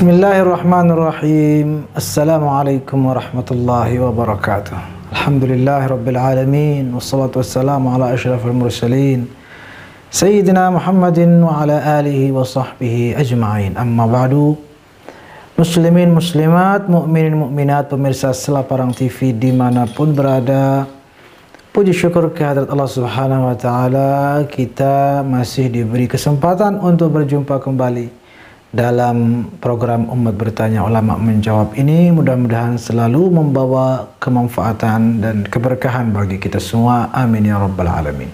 Bismillahirrahmanirrahim. Assalamualaikum warahmatullahi wabarakatuh. Alhamdulillahirabbil alamin wassalatu wassalamu ala asyrafil mursalin Sayyidina Muhammadin wa ala alihi wa sahbihi ajma'in. Amma ba'du. Muslimin muslimat, mukminin mukminat, pemirsa Selaparang TV dimanapun berada, puji syukur kehadirat Allah Subhanahu wa taala, kita masih diberi kesempatan untuk berjumpa kembali dalam program Umat Bertanya Ulama Menjawab ini. Mudah-mudahan selalu membawa kemanfaatan dan keberkahan bagi kita semua. Amin ya rabbal alamin.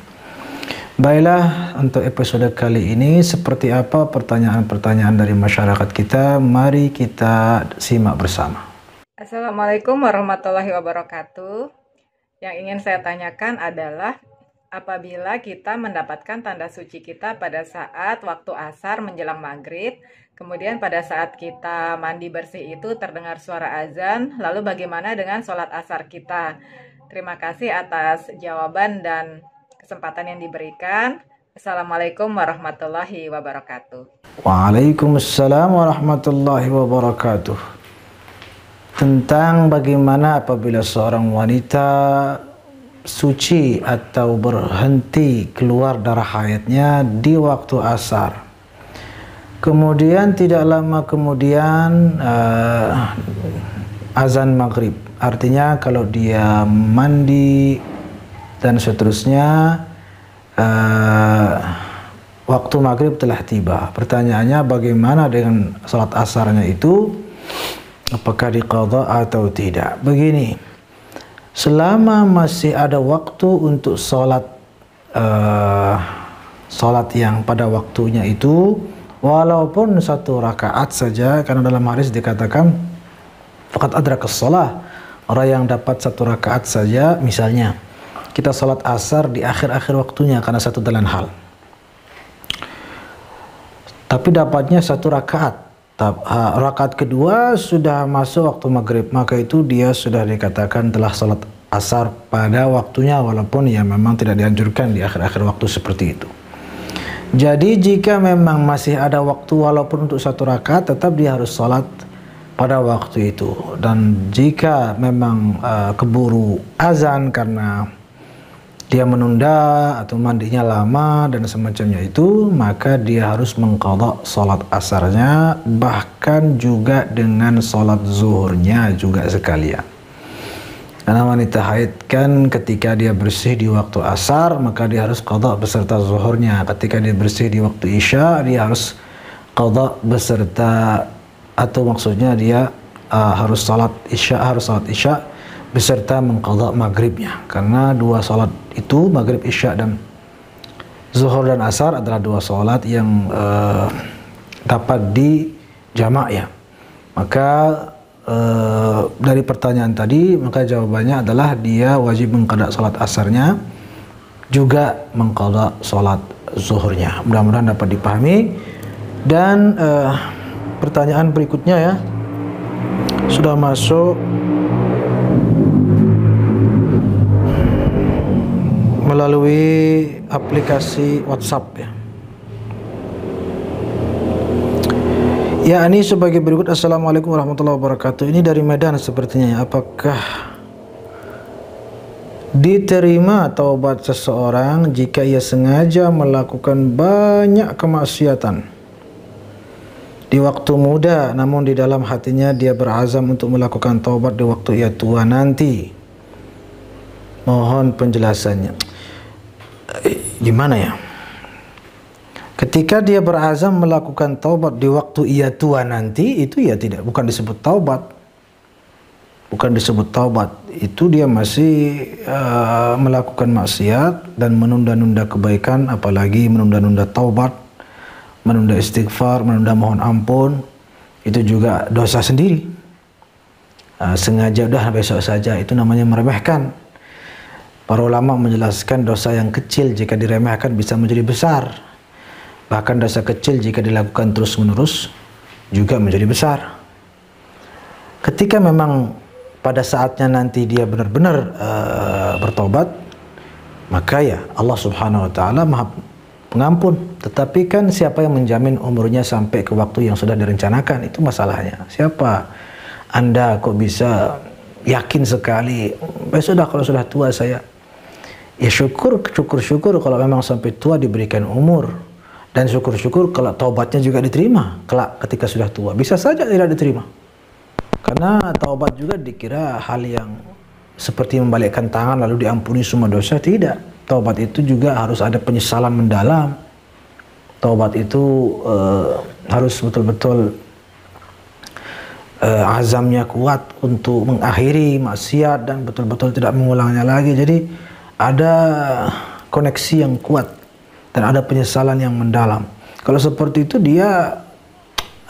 Baiklah, untuk episode kali ini seperti apa pertanyaan-pertanyaan dari masyarakat kita? Mari kita simak bersama. Assalamualaikum warahmatullahi wabarakatuh. Yang ingin saya tanyakan adalah, apabila kita mendapatkan tanda suci kita pada saat waktu asar menjelang maghrib, kemudian pada saat kita mandi bersih itu terdengar suara azan, lalu bagaimana dengan sholat asar kita? Terima kasih atas jawaban dan kesempatan yang diberikan. Assalamualaikum warahmatullahi wabarakatuh. Waalaikumsalam warahmatullahi wabarakatuh. Tentang bagaimana apabila seorang wanita suci atau berhenti keluar darah haidnya di waktu asar, kemudian tidak lama kemudian azan maghrib. Artinya kalau dia mandi dan seterusnya, waktu maghrib telah tiba. Pertanyaannya, bagaimana dengan salat asarnya itu? Apakah diqadha atau tidak? Begini, selama masih ada waktu untuk sholat yang pada waktunya itu, walaupun satu rakaat saja, karena dalam hadis dikatakan faqad adrakas shalah, orang yang dapat satu rakaat saja. Misalnya kita sholat asar di akhir-akhir waktunya karena satu dan lain hal, tapi dapatnya satu rakaat, rakaat kedua sudah masuk waktu maghrib, maka itu dia sudah dikatakan telah sholat asar pada waktunya, walaupun ya memang tidak dianjurkan di akhir-akhir waktu seperti itu. Jadi jika memang masih ada waktu walaupun untuk satu rakaat, tetap dia harus sholat pada waktu itu. Dan jika memang keburu azan karena dia menunda atau mandinya lama dan semacamnya itu, maka dia harus mengqadha sholat asarnya, bahkan juga dengan sholat zuhurnya juga sekalian. Karena wanita haid kan ketika dia bersih di waktu asar, maka dia harus qadha beserta zuhurnya. Ketika dia bersih di waktu isya, dia harus qadha beserta, atau maksudnya dia harus sholat isya beserta mengqadha maghribnya. Karena dua sholat itu, maghrib, isya dan zuhur dan asar, adalah dua sholat yang dapat dijamak ya. Maka dari pertanyaan tadi, maka jawabannya adalah dia wajib mengqadha sholat asarnya, juga mengqadha sholat zuhurnya. Mudah-mudahan dapat dipahami. Dan pertanyaan berikutnya ya, sudah masuk melalui aplikasi WhatsApp ya. Ya, ini sebagai berikut. Assalamualaikum warahmatullahi wabarakatuh. Ini dari Medan sepertinya ya. Apakah diterima taubat seseorang jika ia sengaja melakukan banyak kemaksiatan di waktu muda, namun di dalam hatinya dia berazam untuk melakukan taubat di waktu ia tua nanti? Mohon penjelasannya. Gimana ya? Ketika dia berazam melakukan taubat di waktu ia tua nanti, itu ya bukan disebut taubat. Bukan disebut taubat. Itu dia masih melakukan maksiat dan menunda-nunda kebaikan, apalagi menunda-nunda taubat, menunda istighfar, menunda mohon ampun. Itu juga dosa sendiri. Sengaja udah besok saja, itu namanya meremehkan. Para ulama menjelaskan dosa yang kecil jika diremehkan bisa menjadi besar. Bahkan dosa kecil jika dilakukan terus-menerus juga menjadi besar. Ketika memang pada saatnya nanti dia benar-benar bertobat, maka ya Allah Subhanahu wa taala Maha Pengampun. Tetapi kan siapa yang menjamin umurnya sampai ke waktu yang sudah direncanakan? Itu masalahnya. Siapa? Anda kok bisa yakin sekali, sudah kalau sudah tua saya. Ya syukur kalau memang sampai tua diberikan umur. Dan syukur kalau taubatnya juga diterima kelak ketika sudah tua. Bisa saja tidak diterima. Karena taubat juga dikira hal yang seperti membalikkan tangan lalu diampuni semua dosa. Tidak. Taubat itu juga harus ada penyesalan mendalam. Taubat itu harus betul-betul azamnya kuat untuk mengakhiri maksiat dan betul-betul tidak mengulangnya lagi. Jadi ada koneksi yang kuat dan ada penyesalan yang mendalam. Kalau seperti itu dia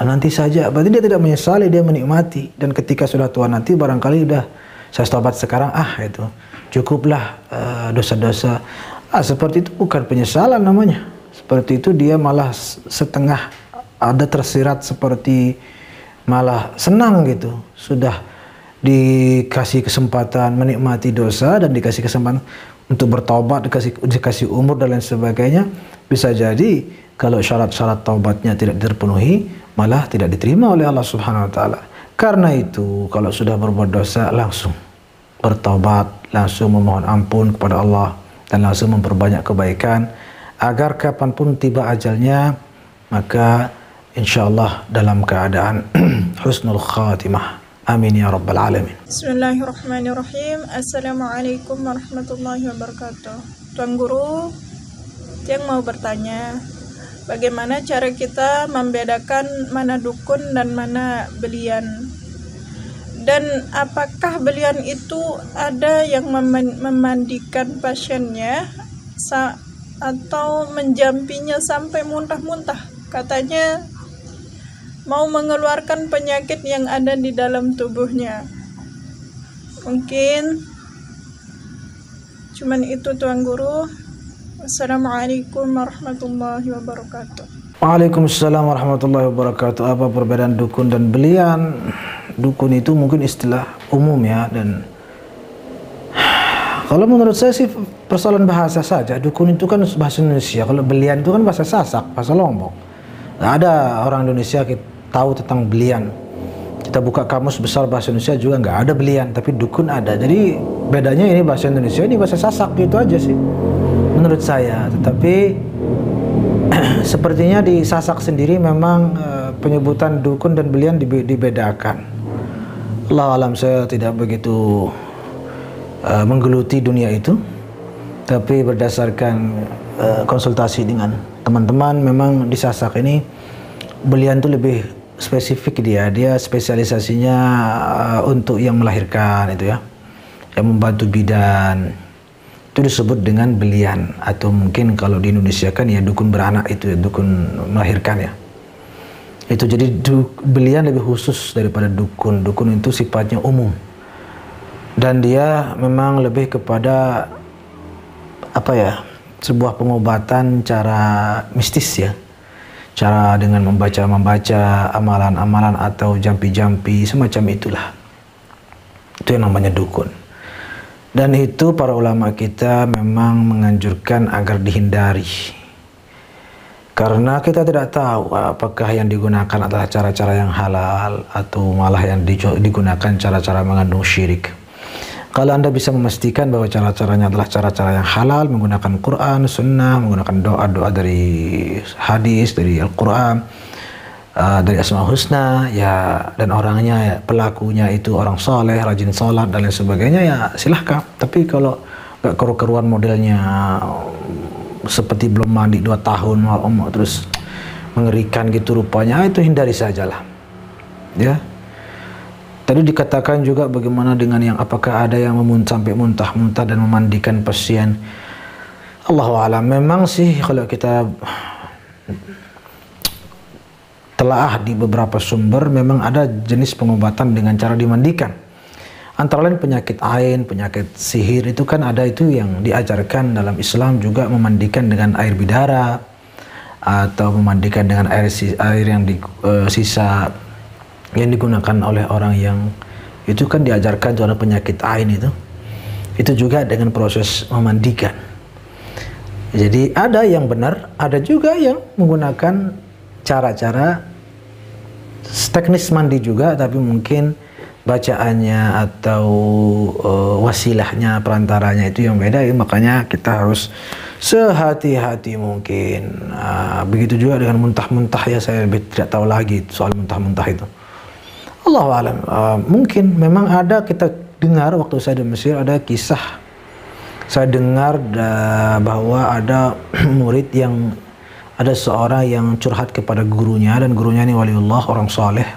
nanti saja, berarti dia tidak menyesali, dia menikmati. Dan ketika sudah tua nanti barangkali udah saya taubat sekarang, itu cukuplah dosa-dosa. Seperti itu bukan penyesalan namanya. Seperti itu dia malah setengah ada tersirat seperti malah senang gitu. Sudah dikasih kesempatan menikmati dosa dan dikasih kesempatan untuk bertaubat, dikasih umur dan lain sebagainya. Bisa jadi kalau syarat-syarat taubatnya tidak terpenuhi, malah tidak diterima oleh Allah Subhanahu wa taala. Karena itu kalau sudah berbuat dosa langsung bertaubat, langsung memohon ampun kepada Allah dan langsung memperbanyak kebaikan agar kapanpun tiba ajalnya maka insyaallah dalam keadaan husnul khatimah. Amin ya rabbal alamin. Bismillahirrahmanirrahim. Assalamualaikum warahmatullahi wabarakatuh. Tuan Guru, yang mau bertanya, bagaimana cara kita membedakan mana dukun dan mana belian? Dan apakah belian itu ada yang memandikan pasiennya atau menjampinya sampai muntah-muntah? Katanya mau mengeluarkan penyakit yang ada di dalam tubuhnya. Mungkin cuman itu Tuan Guru. Assalamualaikum warahmatullahi wabarakatuh. Waalaikumsalam warahmatullahi wabarakatuh. Apa perbedaan dukun dan belian? Dukun itu mungkin istilah umum ya, dan kalau menurut saya sih persoalan bahasa saja. Dukun itu kan bahasa Indonesia, kalau belian itu kan bahasa Sasak, bahasa Lombok. Nggak ada orang Indonesia tahu tentang belian. Kita buka kamus besar bahasa Indonesia juga nggak ada belian, tapi dukun ada. Jadi bedanya ini bahasa Indonesia, ini bahasa Sasak, gitu aja sih menurut saya. Tetapi sepertinya di Sasak sendiri memang penyebutan dukun dan belian dibedakan. Allah alam, saya tidak begitu menggeluti dunia itu, tapi berdasarkan konsultasi dengan teman-teman, memang di Sasak ini belian itu lebih spesifik. Dia spesialisasinya untuk yang melahirkan itu ya, yang membantu bidan, itu disebut dengan belian. Atau mungkin kalau di Indonesia kan ya dukun beranak, itu ya dukun melahirkan ya. Itu jadi belian lebih khusus daripada dukun. Dukun itu sifatnya umum dan dia memang lebih kepada sebuah pengobatan cara mistis ya, cara dengan membaca amalan-amalan atau jampi-jampi semacam itulah. Itu yang namanya dukun. Dan itu para ulama kita memang menganjurkan agar dihindari. Karena kita tidak tahu apakah yang digunakan adalah cara-cara yang halal atau malah yang digunakan cara-cara mengandung syirik. Kalau Anda bisa memastikan bahwa cara-caranya adalah cara-cara yang halal, menggunakan Quran, Sunnah, menggunakan doa-doa dari hadis, dari Al-Quran, dari Asmaul Husna, ya, dan orangnya, ya, pelakunya itu orang soleh, rajin sholat dan lain sebagainya, ya silahkan. Tapi kalau nggak keru-keruan modelnya, seperti belum mandi 2 tahun, terus mengerikan gitu rupanya, itu hindari sajalah. Ya. Tadi dikatakan juga bagaimana dengan yang apakah ada yang sampai muntah-muntah dan memandikan pasien. Allahu a'lam. Memang sih kalau kita telaah di beberapa sumber, memang ada jenis pengobatan dengan cara dimandikan. Antara lain penyakit ain, penyakit sihir, itu kan ada itu yang diajarkan dalam Islam juga, memandikan dengan air bidara atau memandikan dengan air yang sisa yang digunakan oleh orang yang itu kan diajarkan itu ada penyakit ain itu juga dengan proses memandikan. Jadi ada yang benar, ada juga yang menggunakan cara-cara teknis mandi juga, tapi mungkin bacaannya atau wasilahnya, perantaranya itu yang beda, ya. Makanya kita harus sehati-hati mungkin. Begitu juga dengan muntah-muntah, ya saya lebih tidak tahu lagi soal muntah-muntah itu. Allahu a'lam. Mungkin memang ada, kita dengar waktu saya di Mesir ada kisah. Saya dengar bahwa ada murid yang ada seorang yang curhat kepada gurunya, dan gurunya ini waliullah, orang soleh,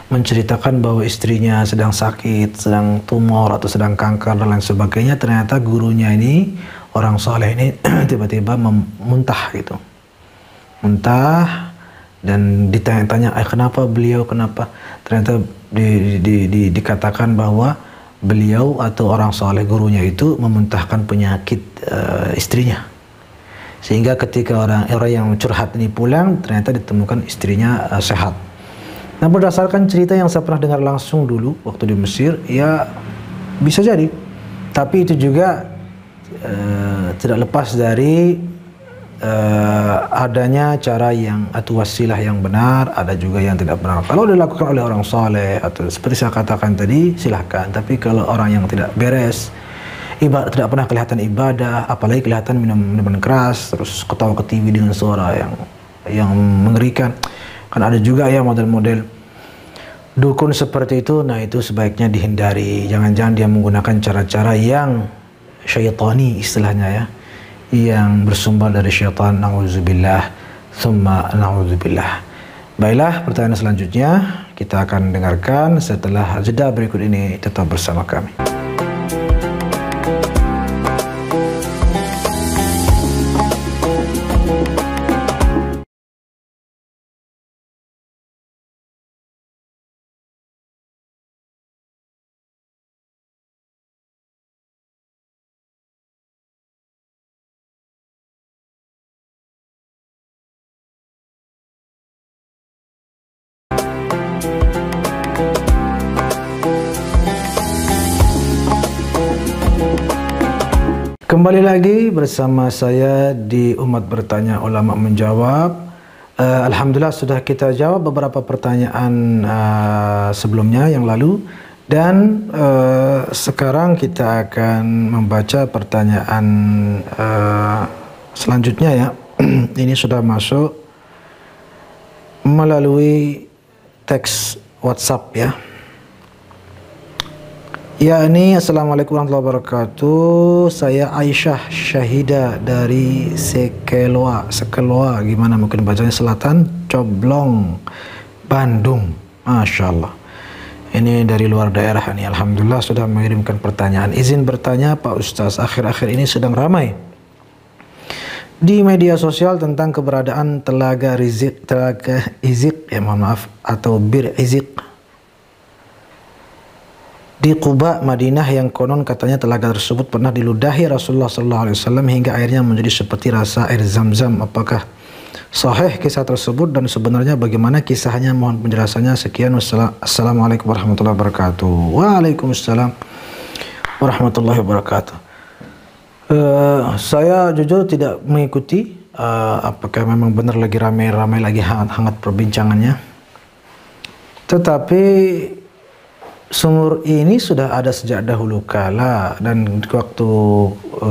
menceritakan bahwa istrinya sedang sakit, sedang tumor atau sedang kanker dan lain sebagainya. Ternyata gurunya ini, orang soleh ini tiba-tiba muntah gitu, muntah, dan ditanya-tanya, kenapa beliau, kenapa? Ternyata dikatakan bahwa beliau atau orang soleh gurunya itu memuntahkan penyakit istrinya, sehingga ketika orang yang curhat ini pulang, ternyata ditemukan istrinya sehat. Nah, berdasarkan cerita yang saya pernah dengar langsung dulu waktu di Mesir, ya bisa jadi. Tapi itu juga tidak lepas dari adanya cara yang atau wasilah yang benar, ada juga yang tidak benar. Kalau dilakukan oleh orang saleh atau seperti saya katakan tadi, silahkan. Tapi kalau orang yang tidak beres, tidak pernah kelihatan ibadah, apalagi kelihatan minuman keras, terus ketawa-ketiwi dengan suara yang mengerikan. Kan ada juga ya model-model dukun seperti itu. Nah, itu sebaiknya dihindari. Jangan-jangan dia menggunakan cara-cara yang syaitani istilahnya, ya, yang bersumber dari syaitan. Na'udzubillah thumma na'udzubillah. Baiklah, pertanyaan selanjutnya kita akan dengarkan setelah jeda berikut ini. Tetap bersama kami. Kembali lagi bersama saya di Umat Bertanya Ulama Menjawab. Alhamdulillah sudah kita jawab beberapa pertanyaan sebelumnya yang lalu, dan sekarang kita akan membaca pertanyaan selanjutnya, ya. Ini sudah masuk melalui teks WhatsApp, ya. Ya, ini Assalamualaikum warahmatullahi wabarakatuh. Saya Aisyah Syahida dari Sekeloa, gimana mungkin bacanya, Selatan, Coblong, Bandung. Masya Allah. Ini dari luar daerah ini. Alhamdulillah sudah mengirimkan pertanyaan. Izin bertanya Pak Ustaz, akhir-akhir ini sedang ramai di media sosial tentang keberadaan telaga Izik, ya mohon maaf, atau Bir Izik di Quba, Madinah, yang konon katanya telaga tersebut pernah diludahi Rasulullah SAW hingga airnya menjadi seperti rasa air zam-zam. Apakah sahih kisah tersebut dan sebenarnya bagaimana kisahnya? Mohon penjelasannya. Sekian, Assalamualaikum warahmatullahi wabarakatuh. Waalaikumsalam warahmatullahi wabarakatuh. Saya jujur tidak mengikuti apakah memang benar lagi ramai-ramai, lagi hangat perbincangannya. Tetapi sumur ini sudah ada sejak dahulu kala, dan waktu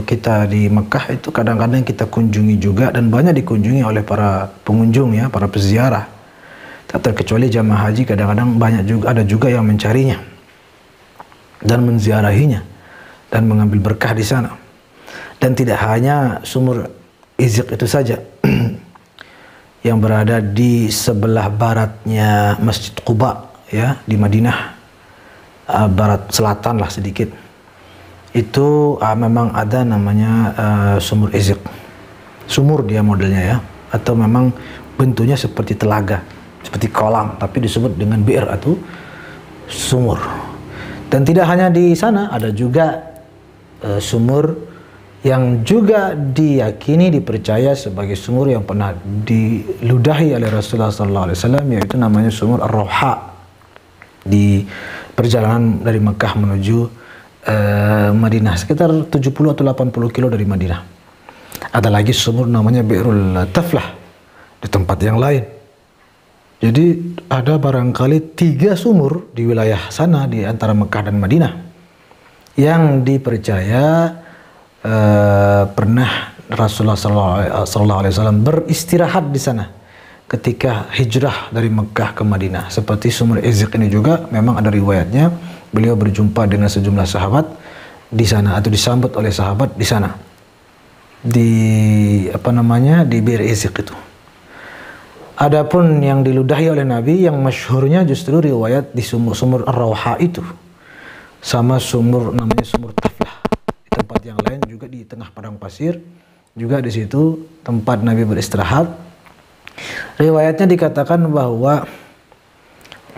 kita di Mekah itu kadang-kadang kita kunjungi juga, dan banyak dikunjungi oleh para pengunjung, ya, para peziarah. Tak terkecuali jamaah haji, kadang-kadang ada juga yang mencarinya dan menziarahinya dan mengambil berkah di sana. Dan tidak hanya sumur Izik itu saja yang berada di sebelah baratnya Masjid Quba, ya, di Madinah, barat selatan lah sedikit, itu memang ada namanya sumur Izik. Sumur dia modelnya, ya, atau memang bentuknya seperti telaga, seperti kolam, tapi disebut dengan bi'r atau sumur. Dan tidak hanya di sana, ada juga sumur yang juga diyakini, dipercaya sebagai sumur yang pernah diludahi oleh Rasulullah SAW, yaitu namanya sumur Ar-Rawha di perjalanan dari Mekah menuju Madinah, sekitar 70 atau 80 kilo dari Madinah. Ada lagi sumur namanya Bi'rul Taflah di tempat yang lain. Jadi ada barangkali 3 sumur di wilayah sana di antara Mekah dan Madinah yang dipercaya pernah Rasulullah SAW beristirahat di sana ketika hijrah dari Mekah ke Madinah. Seperti sumur Izik ini juga memang ada riwayatnya, beliau berjumpa dengan sejumlah sahabat di sana atau disambut oleh sahabat di sana, di di Bir Izik itu. Adapun yang diludahi oleh Nabi yang masyhurnya justru riwayat di sumur Ar-Rawha itu, sama sumur namanya sumur Taflah. Di tempat yang lain juga di tengah padang pasir, juga di situ tempat Nabi beristirahat. Riwayatnya dikatakan bahwa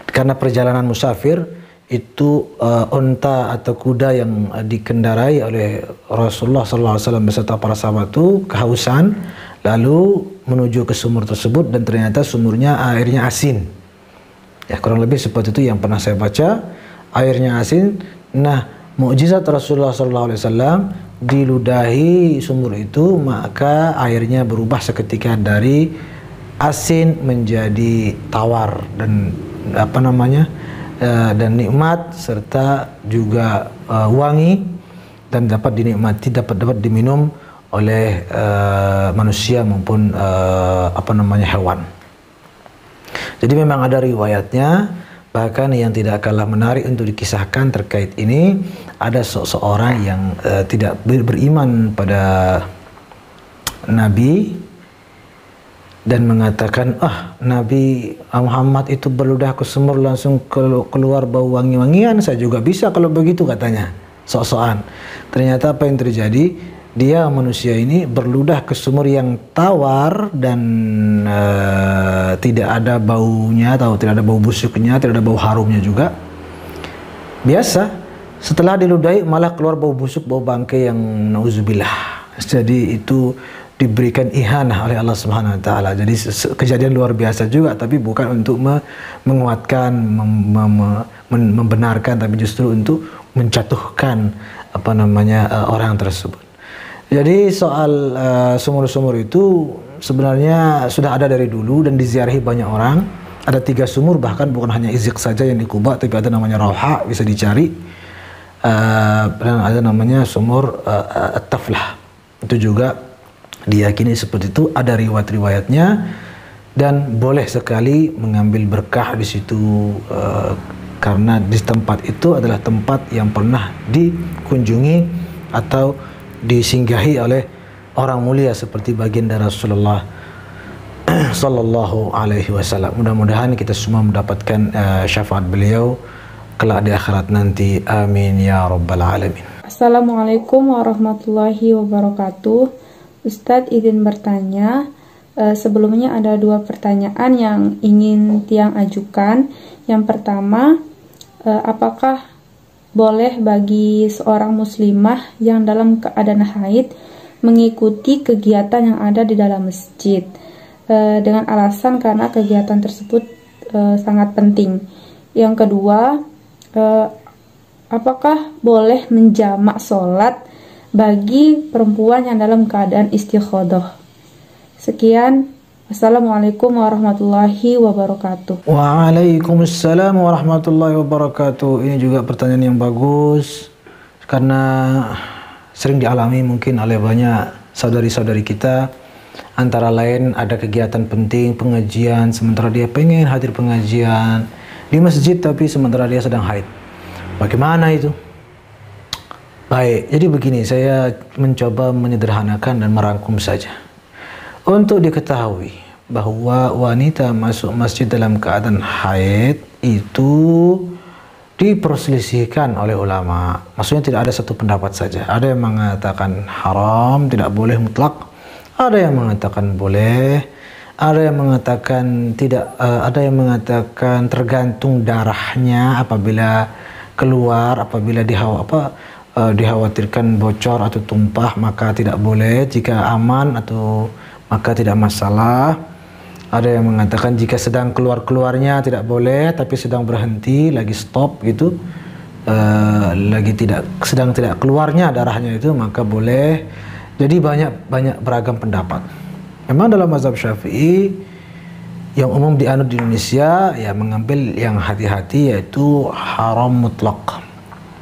karena perjalanan musafir itu unta atau kuda yang dikendarai oleh Rasulullah SAW beserta para sahabat itu kehausan, lalu menuju ke sumur tersebut dan ternyata sumurnya airnya asin. Ya, kurang lebih seperti itu yang pernah saya baca, airnya asin. Nah, mukjizat Rasulullah SAW diludahi sumur itu, maka airnya berubah seketika dari asin menjadi tawar dan dan nikmat serta juga wangi dan dapat dinikmati, dapat diminum oleh manusia maupun hewan. Jadi memang ada riwayatnya. Bahkan yang tidak kalah menarik untuk dikisahkan terkait ini, ada seseorang yang tidak beriman pada Nabi dan mengatakan, Nabi Muhammad itu berludah ke sumur langsung keluar bau wangi-wangian, saya juga bisa kalau begitu, katanya sok-sokan. Ternyata apa yang terjadi, dia manusia ini berludah ke sumur yang tawar dan tidak ada baunya, atau tidak ada bau busuknya, tidak ada bau harumnya juga. Biasa, setelah diludahi malah keluar bau busuk, bau bangkai yang nauzubillah. Jadi itu diberikan ihanah oleh Allah Subhanahu wa taala. Jadi kejadian luar biasa juga, tapi bukan untuk menguatkan, membenarkan, tapi justru untuk menjatuhkan orang tersebut. Jadi soal sumur-sumur itu sebenarnya sudah ada dari dulu dan diziarahi banyak orang. Ada 3 sumur, bahkan bukan hanya Izik saja yang di Kuba, tapi ada namanya Rawha, bisa dicari. Dan ada namanya sumur At-Taflah. Itu juga diyakini seperti itu, ada riwayat-riwayatnya dan boleh sekali mengambil berkah di situ karena di tempat itu adalah tempat yang pernah dikunjungi atau disinggahi oleh orang mulia seperti baginda Rasulullah sallallahu alaihi wasallam. Mudah-mudahan kita semua mendapatkan syafaat beliau kelak di akhirat nanti. Amin ya rabbal alamin. Assalamualaikum warahmatullahi wabarakatuh. Ustadz izin bertanya, sebelumnya ada 2 pertanyaan yang ingin Tiang ajukan. Yang pertama, apakah boleh bagi seorang muslimah yang dalam keadaan haid mengikuti kegiatan yang ada di dalam masjid dengan alasan karena kegiatan tersebut sangat penting. Yang kedua, apakah boleh menjamak sholat bagi perempuan yang dalam keadaan istikhadah? Sekian, Assalamualaikum warahmatullahi wabarakatuh. Waalaikumsalam warahmatullahi wabarakatuh. Ini juga pertanyaan yang bagus karena sering dialami mungkin oleh banyak saudari-saudari kita. Antara lain ada kegiatan penting, pengajian, sementara dia pengen hadir pengajian di masjid tapi sementara dia sedang haid. Bagaimana itu? Baik, jadi begini, saya mencoba menyederhanakan dan merangkum saja. Untuk diketahui bahwa wanita masuk masjid dalam keadaan haid itu diperselisihkan oleh ulama. Maksudnya tidak ada satu pendapat saja. Ada yang mengatakan haram, tidak boleh mutlak. Ada yang mengatakan boleh. Ada yang mengatakan tidak. Ada yang mengatakan tergantung darahnya apabila keluar, apabila dikhawatirkan bocor atau tumpah maka tidak boleh. Jika aman atau maka tidak masalah. Ada yang mengatakan jika sedang keluar-keluarnya tidak boleh, tapi sedang berhenti, lagi stop gitu, lagi sedang tidak keluarnya darahnya itu, maka boleh. Jadi banyak beragam pendapat. Memang dalam mazhab Syafi'i yang umum dianut di Indonesia ya mengambil yang hati-hati, yaitu haram mutlak.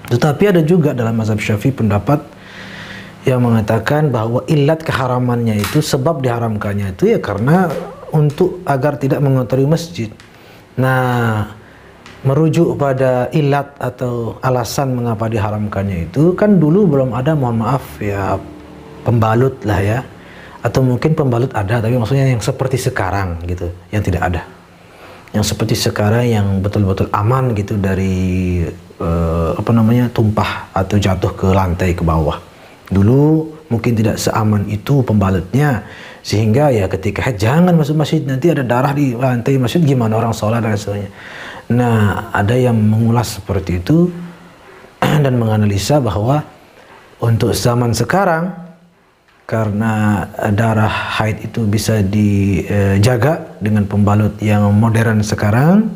Tetapi ada juga dalam mazhab Syafi'i pendapat yang mengatakan bahwa ilat keharamannya itu, sebab diharamkannya itu ya karena untuk agar tidak mengotori masjid. Nah, merujuk pada ilat atau alasan mengapa diharamkannya itu, kan dulu belum ada, mohon maaf ya, pembalut lah ya, atau mungkin pembalut ada, tapi maksudnya yang seperti sekarang gitu, yang tidak ada. Yang seperti sekarang yang betul-betul aman gitu dari tumpah atau jatuh ke lantai ke bawah. Dulu mungkin tidak seaman itu pembalutnya, sehingga ya ketika jangan masuk masjid, nanti ada darah di lantai masjid, gimana orang sholat dan sebagainya. Nah, ada yang mengulas seperti itu dan menganalisa bahwa untuk zaman sekarang, karena darah haid itu bisa dijaga dengan pembalut yang modern sekarang,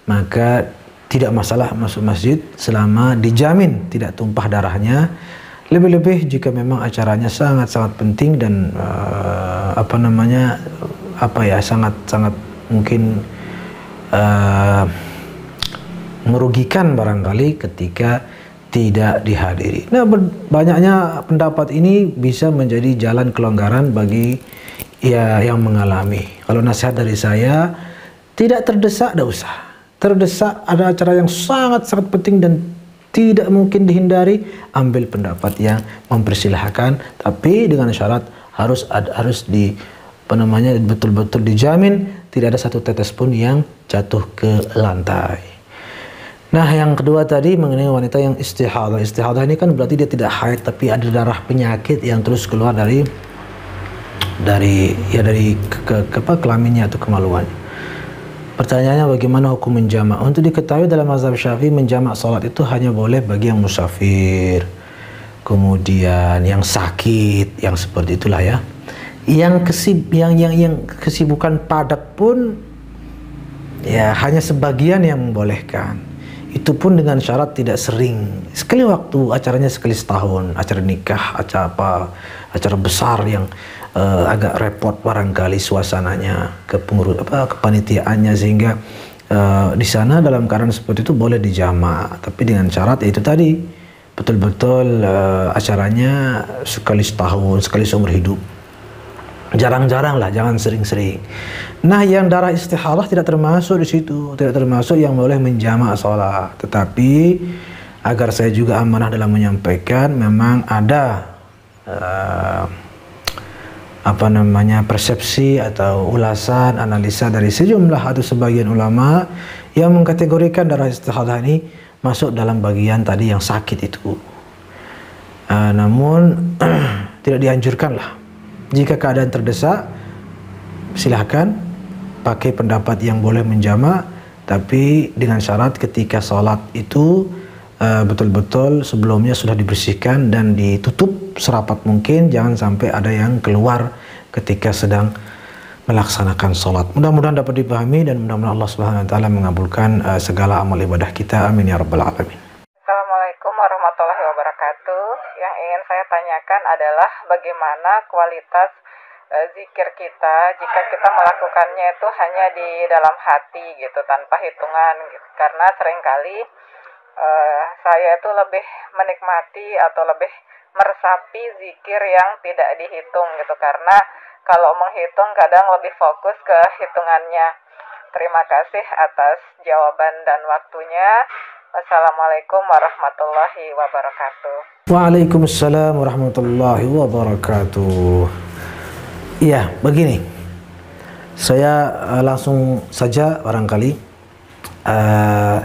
maka tidak masalah masuk masjid selama dijamin tidak tumpah darahnya. Lebih-lebih jika memang acaranya sangat-sangat penting dan sangat mungkin merugikan barangkali ketika tidak dihadiri. Nah, banyaknya pendapat ini bisa menjadi jalan kelonggaran bagi yang mengalami. Kalau nasihat dari saya, tidak terdesak, tidak usah. Terdesak ada acara yang sangat-sangat penting dan tidak mungkin dihindari, ambil pendapat yang mempersilahkan, tapi dengan syarat harus betul-betul dijamin tidak ada satu tetes pun yang jatuh ke lantai. Nah, yang kedua tadi mengenai wanita yang istihadah. Istihadah ini kan berarti dia tidak haid, tapi ada darah penyakit yang terus keluar dari kelaminnya atau kemaluannya. Pertanyaannya, bagaimana hukum menjamak? Untuk diketahui dalam mazhab Syafi'i, menjamak salat itu hanya boleh bagi yang musafir, kemudian yang sakit, yang seperti itulah ya. Yang kesibukan padat pun ya hanya sebagian yang membolehkan. Itu pun dengan syarat tidak sering. Sekali waktu, acaranya sekali setahun, acara nikah, acara besar yang agak repot barangkali suasananya, kepanitiaannya, sehingga di sana dalam keadaan seperti itu boleh dijamak, tapi dengan syarat itu tadi betul-betul acaranya sekali setahun, sekali seumur hidup. Jarang-jarang lah, jangan sering-sering. Nah, yang darah istihadah tidak termasuk di situ, tidak termasuk yang boleh menjamak sholat. Tetapi agar saya juga amanah dalam menyampaikan, memang ada persepsi atau ulasan, analisa dari sejumlah atau sebagian ulama yang mengkategorikan darah istihadah ini masuk dalam bagian tadi yang sakit itu. Namun tidak dianjurkan lah. Jika keadaan terdesak, silahkan pakai pendapat yang boleh menjamak, tapi dengan syarat ketika sholat itu betul-betul sebelumnya sudah dibersihkan dan ditutup serapat mungkin, jangan sampai ada yang keluar ketika sedang melaksanakan sholat. Mudah-mudahan dapat dipahami dan mudah-mudahan Allah Subhanahu wa taala mengabulkan segala amal ibadah kita. Amin ya rabbal alamin. Assalamualaikum warahmatullahi wabarakatuh. Yang ingin saya tanyakan adalah bagaimana kualitas zikir kita jika kita melakukannya itu hanya di dalam hati gitu, tanpa hitungan gitu. Karena seringkali saya itu lebih menikmati atau lebih meresapi zikir yang tidak dihitung gitu, karena kalau menghitung kadang lebih fokus ke hitungannya. Terima kasih atas jawaban dan waktunya. Wassalamualaikum warahmatullahi wabarakatuh. Waalaikumsalam warahmatullahi wabarakatuh. Iya, begini, saya langsung saja barangkali.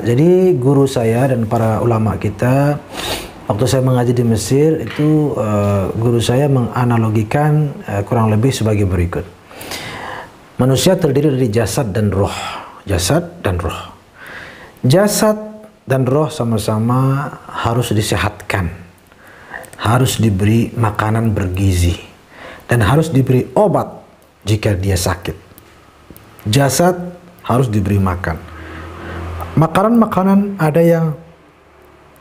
Jadi guru saya dan para ulama kita waktu saya mengaji di Mesir itu, guru saya menganalogikan kurang lebih sebagai berikut. Manusia terdiri dari jasad dan roh. Jasad dan roh. Jasad dan roh sama-sama harus disehatkan, harus diberi makanan bergizi, dan harus diberi obat jika dia sakit. Jasad harus diberi makan. Makanan-makanan ada yang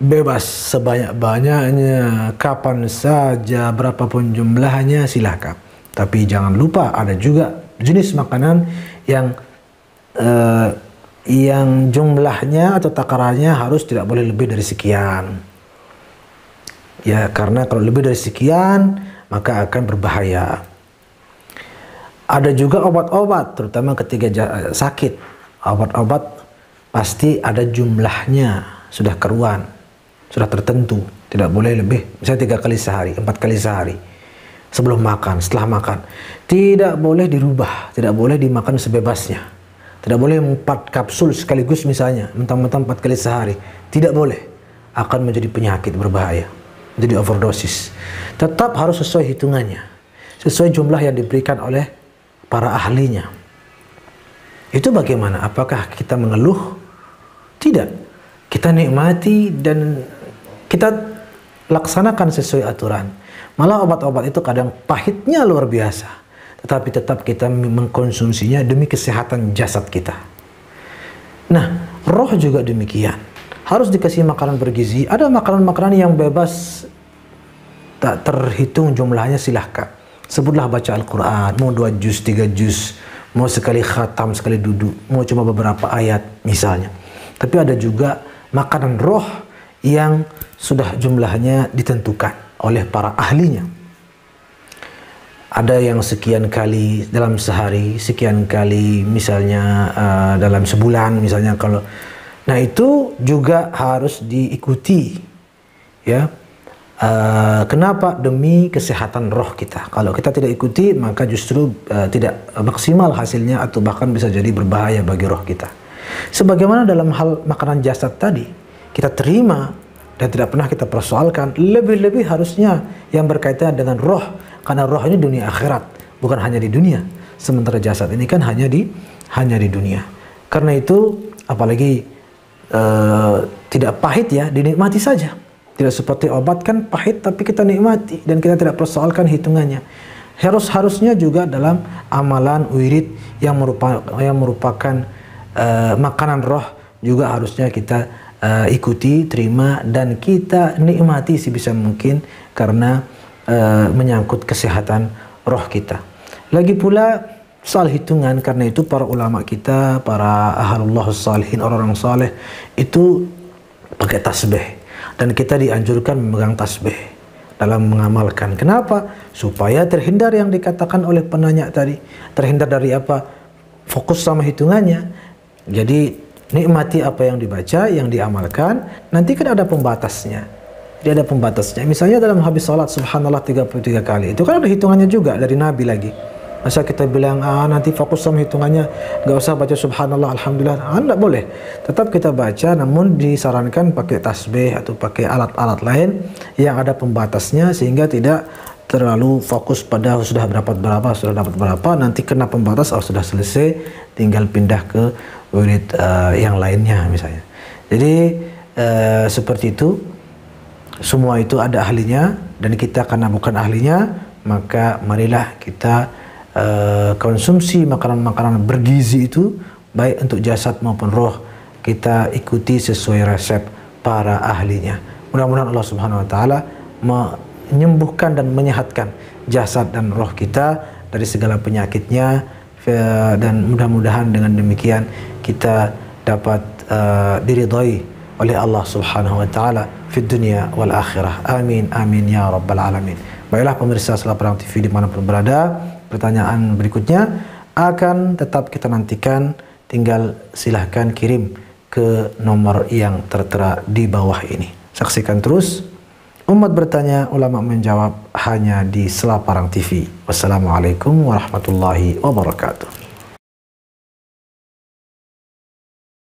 bebas sebanyak-banyaknya, kapan saja, berapapun jumlahnya silakan. Tapi jangan lupa ada juga jenis makanan yang jumlahnya atau takarannya harus tidak boleh lebih dari sekian. Ya, karena kalau lebih dari sekian maka akan berbahaya. Ada juga obat-obat, terutama ketika sakit. Obat-obat pasti ada jumlahnya, sudah keruan, sudah tertentu, tidak boleh lebih, misalnya 3 kali sehari, 4 kali sehari, sebelum makan, setelah makan, tidak boleh dirubah, tidak boleh dimakan sebebasnya, tidak boleh 4 kapsul sekaligus misalnya, mentang-mentang 4 kali sehari, tidak boleh, akan menjadi penyakit berbahaya, menjadi overdosis. Tetap harus sesuai hitungannya, sesuai jumlah yang diberikan oleh para ahlinya. Itu bagaimana? Apakah kita mengeluh? Tidak, kita nikmati dan kita laksanakan sesuai aturan. Malah obat-obat itu kadang pahitnya luar biasa, tetapi tetap kita mengkonsumsinya demi kesehatan jasad kita. Nah, roh juga demikian. Harus dikasih makanan bergizi. Ada makanan-makanan yang bebas, tak terhitung jumlahnya, silahkan. Sebutlah baca Al-Quran, mau 2 juz, 3 juz, mau sekali khatam, sekali duduk, mau cuma beberapa ayat misalnya. Tapi ada juga makanan roh yang sudah jumlahnya ditentukan oleh para ahlinya. Ada yang sekian kali dalam sehari, sekian kali misalnya dalam sebulan misalnya. Kalau nah itu juga harus diikuti, ya. Kenapa? Demi kesehatan roh kita. Kalau kita tidak ikuti maka justru tidak maksimal hasilnya, atau bahkan bisa jadi berbahaya bagi roh kita. Sebagaimana dalam hal makanan jasad tadi, kita terima dan tidak pernah kita persoalkan, lebih-lebih harusnya yang berkaitan dengan roh, karena roh ini dunia akhirat, bukan hanya di dunia. Sementara jasad ini kan hanya di dunia. Karena itu apalagi tidak pahit, ya, dinikmati saja. Tidak seperti obat kan pahit tapi kita nikmati dan kita tidak persoalkan hitungannya. Harusnya juga dalam amalan wirid yang merupakan makanan roh juga harusnya kita ikuti, terima, dan kita nikmati sebisa mungkin karena menyangkut kesehatan roh kita. Lagi pula soal hitungan, karena itu para ulama kita, para ahlullah salihin, orang-orang saleh itu pakai tasbih, dan kita dianjurkan memegang tasbih dalam mengamalkan. Kenapa? Supaya terhindar yang dikatakan oleh penanya tadi. Terhindar dari apa? Fokus sama hitungannya. Jadi nikmati apa yang dibaca, yang diamalkan. Nanti kan ada pembatasnya. Jadi ada pembatasnya. Misalnya dalam habis salat subhanallah 33 kali. Itu kan ada hitungannya juga dari Nabi lagi. Masa kita bilang nanti fokus sama hitungannya, nggak usah baca subhanallah alhamdulillah, nggak boleh. Tetap kita baca, namun disarankan pakai tasbih atau pakai alat-alat lain yang ada pembatasnya, sehingga tidak terlalu fokus pada sudah dapat berapa, nanti kena pembatas, sudah selesai, tinggal pindah ke wirid yang lainnya misalnya. Jadi seperti itu, semua itu ada ahlinya, dan kita karena bukan ahlinya, maka marilah kita konsumsi makanan-makanan bergizi itu, baik untuk jasad maupun roh, kita ikuti sesuai resep para ahlinya. Mudah-mudahan Allah Subhanahu wa taala menyembuhkan dan menyehatkan jasad dan roh kita dari segala penyakitnya, dan mudah-mudahan dengan demikian kita dapat diridhai oleh Allah Subhanahu wa taala fid dunya wal akhirah. Amin amin ya rabbal alamin. Baiklah pemirsa Salat Barang TV dimanapun berada, pertanyaan berikutnya akan tetap kita nantikan. Tinggal silahkan kirim ke nomor yang tertera di bawah ini. Saksikan terus Umat Bertanya, Ulama Menjawab hanya di Salat Barang TV. Wassalamualaikum warahmatullahi wabarakatuh.